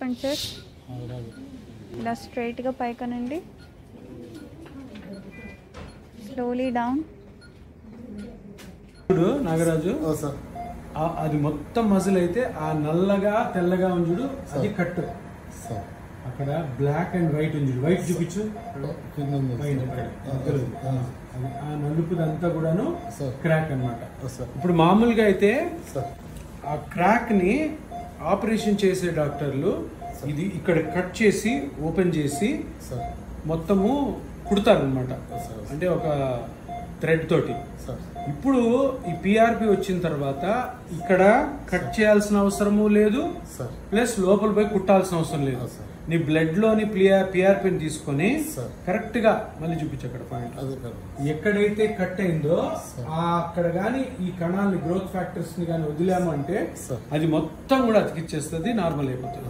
చెప్పండి సార్. ఇలా స్ట్రైట్గా పైకనండి, స్లోలీ డౌన్. చూడు నాగరాజు, అది మొత్తం మజిల్ అయితే ఆ నల్లగా తెల్లగా ఉంచుడు అది కట్టు. అక్కడ బ్లాక్ అండ్ వైట్ ఉంది, వైట్ చూపించు. ఆ నలుపుదంతా కూడాను క్రాక్ అన్నమాట. ఇప్పుడు మామూలుగా అయితే ఆ క్రాక్ ని ఆపరేషన్ చేసే డాక్టర్లు ఇది ఇక్కడ కట్ చేసి ఓపెన్ చేసి మొత్తము కుడతారు అనమాట, అంటే ఒక థ్రెడ్ తోటి. ఇప్పుడు ఈ పిఆర్పి వచ్చిన తర్వాత ఇక్కడ కట్ చేయాల్సిన అవసరము లేదు, ప్లస్ లోపల పోయి కుట్టాల్సిన అవసరం లేదు. నీ బ్లడ్ లోని పిఆర్పిని తీసుకొని కరెక్ట్ గా మళ్ళీ చూపించు అక్కడ పాయింట్ ఎక్కడైతే కట్ అయిందో అక్కడ గానీ ఈ కణాలని గ్రోత్ ఫ్యాక్టర్స్ ని కానీ వదిలాము అంటే అది మొత్తం కూడా అతికిచ్చేస్తుంది, నార్మల్ అయిపోతుంది.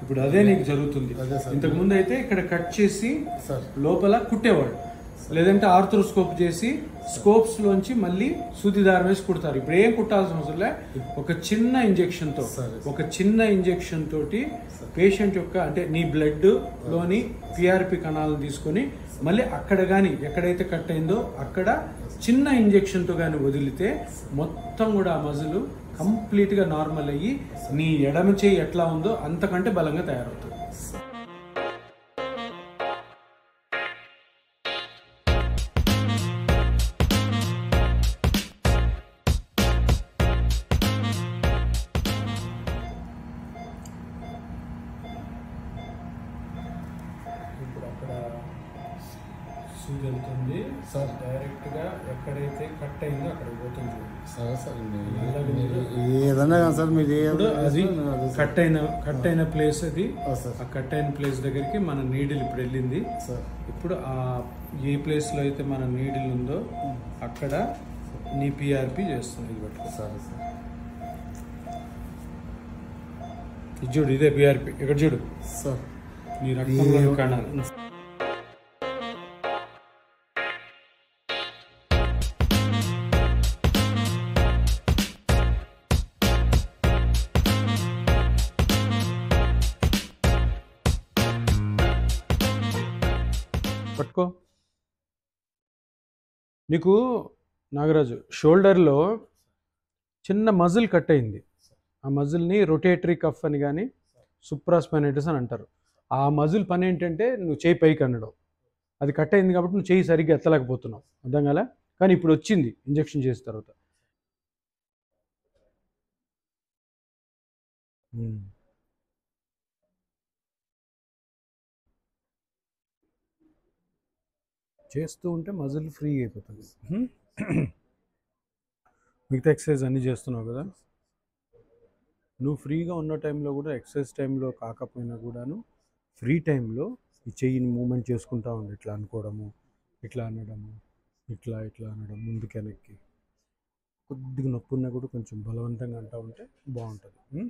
ఇప్పుడు అదే నీకు జరుగుతుంది. ఇంతకు ముందు అయితే ఇక్కడ కట్ చేసి లోపల కుట్టేవాడు, లేదంటే ఆర్థ్రోస్కోప్ చేసి స్కోప్స్ లోంచి మళ్ళీ సూది దారం వేసి కుడతారు. ఇప్పుడు ఏం కుట్టాల్సిన అవసరం లే, ఒక చిన్న ఇంజెక్షన్ తోటి పేషెంట్ యొక్క అంటే నీ బ్లడ్ లోని పిఆర్పి కణాలను తీసుకొని మళ్ళీ అక్కడ కానీ ఎక్కడైతే కట్ అయిందో అక్కడ చిన్న ఇంజెక్షన్ తో కానీ వదిలితే మొత్తం కూడా ఆ మజిల్ కంప్లీట్ గా నార్మల్ అయ్యి నీ ఎడమ చేయి ఎట్లా ఉందో అంతకంటే బలంగా తయారవుతుంది. ఇప్పుడు అక్కడ సూది వెళ్తుంది సార్, డైరెక్ట్ గా ఎక్కడైతే కట్ అయిందో అక్కడికి పోతుంది. ఏదన్నా సార్ మీరు అది కట్ అయిన ప్లేస్, అది ఆ కట్ అయిన ప్లేస్ దగ్గరికి మన నీడిల్ ఇప్పుడు వెళ్ళింది. ఇప్పుడు ఆ ఏ ప్లేస్ లో అయితే మన నీడిల్ ఉందో అక్కడ నీ పిఆర్పి చేస్తుంది. ఇది పట్టుకో సార్, ఇది చూడు, ఇదే పిఆర్పి. ఇక్కడ చూడు సార్, నీ రక్తంలో కణాలు. పట్టుకో. నీకు నాగరాజు షోల్డర్లో చిన్న మజిల్ కట్ అయింది. ఆ మజిల్ని రొటేటరీ కఫ్ అని కానీ సుప్రాస్పైనైటిస్ అని అంటారు. ఆ మజిల్ పని ఏంటంటే నువ్వు చేయి పైకి అనడం, అది కట్ అయింది కాబట్టి నువ్వు చేయి సరిగ్గా ఎత్తలేకపోతున్నావు, అర్థం కదా. కానీ ఇప్పుడు వచ్చింది ఇంజెక్షన్ చేసిన తర్వాత. చేస్తూ ఉంటే మజిల్ ఫ్రీ అయిపోతుంది. మిగతా ఎక్సర్సైజ్ అన్నీ చేస్తున్నావు కదా, నువ్వు ఫ్రీగా ఉన్న టైంలో కూడా ఎక్సర్సైజ్ టైంలో కాకపోయినా కూడాను ఫ్రీ టైంలో ఈ చెయ్యిని మూమెంట్ చేసుకుంటూ ఉండి ఇట్లా అనుకోవడము, ఇట్లా అనడము, ఇట్లా అనడం, ముందుకు వెనక్కి. కొద్దిగా నొప్పి ఉన్నా కూడా కొంచెం బలవంతంగా అంటూ ఉంటే బాగుంటుంది.